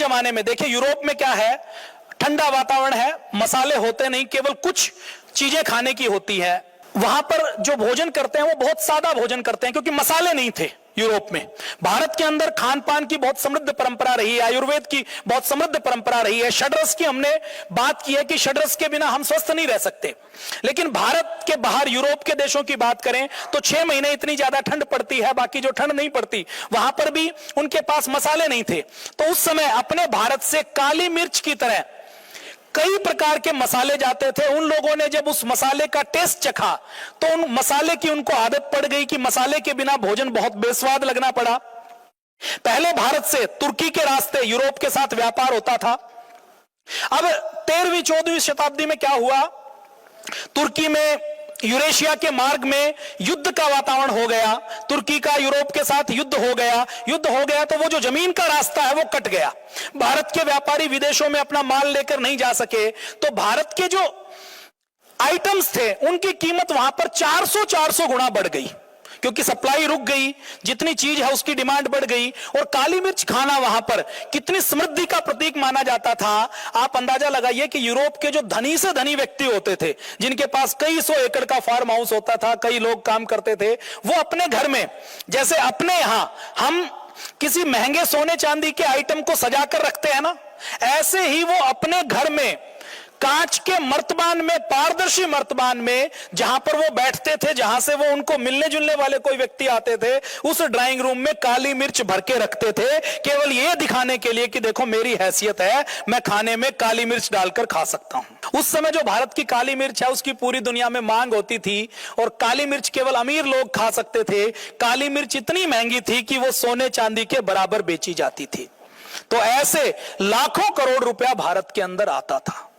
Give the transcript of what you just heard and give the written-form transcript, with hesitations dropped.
जमाने में देखिए, यूरोप में क्या है, ठंडा वातावरण है, मसाले होते नहीं, केवल कुछ चीजें खाने की होती है। वहां पर जो भोजन करते हैं वो बहुत सादा भोजन करते हैं, क्योंकि मसाले नहीं थे यूरोप में। भारत के अंदर खान पान की बहुत समृद्ध परंपरा रही है, आयुर्वेद की बहुत समृद्ध परंपरा रही है। षड्रस की हमने बात की है कि षड्रस के बिना हम स्वस्थ नहीं रह सकते। लेकिन भारत के बाहर यूरोप के देशों की बात करें तो 6 महीने इतनी ज्यादा ठंड पड़ती है, बाकी जो ठंड नहीं पड़ती, वहां पर भी उनके पास मसाले नहीं थे। तो उस समय अपने भारत से काली मिर्च की तरह कई प्रकार के मसाले जाते थे। उन लोगों ने जब उस मसाले का टेस्ट चखा तो उन मसाले की उनको आदत पड़ गई कि मसाले के बिना भोजन बहुत बेस्वाद लगना पड़ा। पहले भारत से तुर्की के रास्ते यूरोप के साथ व्यापार होता था। अब 13वीं 14वीं शताब्दी में क्या हुआ, तुर्की में, यूरेशिया के मार्ग में युद्ध का वातावरण हो गया। तुर्की का यूरोप के साथ युद्ध हो गया तो वो जो जमीन का रास्ता है वो कट गया। भारत के व्यापारी विदेशों में अपना माल लेकर नहीं जा सके, तो भारत के जो आइटम्स थे उनकी कीमत वहां पर 400 गुना बढ़ गई, क्योंकि सप्लाई रुक गई, जितनी चीज है उसकी डिमांड बढ़ गई। और काली मिर्च खाना वहां पर कितनी समृद्धि का प्रतीक माना जाता था। आप अंदाजा लगाइए कि यूरोप के जो धनी से धनी व्यक्ति होते थे, जिनके पास कई 100 एकड़ का फार्म हाउस होता था, कई लोग काम करते थे, वो अपने घर में, जैसे अपने यहां हम किसी महंगे सोने चांदी के आइटम को सजाकर रखते हैं ना, ऐसे ही वो अपने घर में कांच के मर्तबान में, पारदर्शी मर्तबान में, जहां पर वो बैठते थे, जहां से वो उनको मिलने जुलने वाले कोई व्यक्ति आते थे, उस ड्राइंग रूम में काली मिर्च भर के रखते थे, केवल ये दिखाने के लिए कि देखो मेरी हैसियत है, मैं खाने में काली मिर्च डालकर खा सकता हूं। उस समय जो भारत की काली मिर्च है उसकी पूरी दुनिया में मांग होती थी, और काली मिर्च केवल अमीर लोग खा सकते थे। काली मिर्च इतनी महंगी थी कि वो सोने चांदी के बराबर बेची जाती थी। तो ऐसे लाखों करोड़ रुपया भारत के अंदर आता था।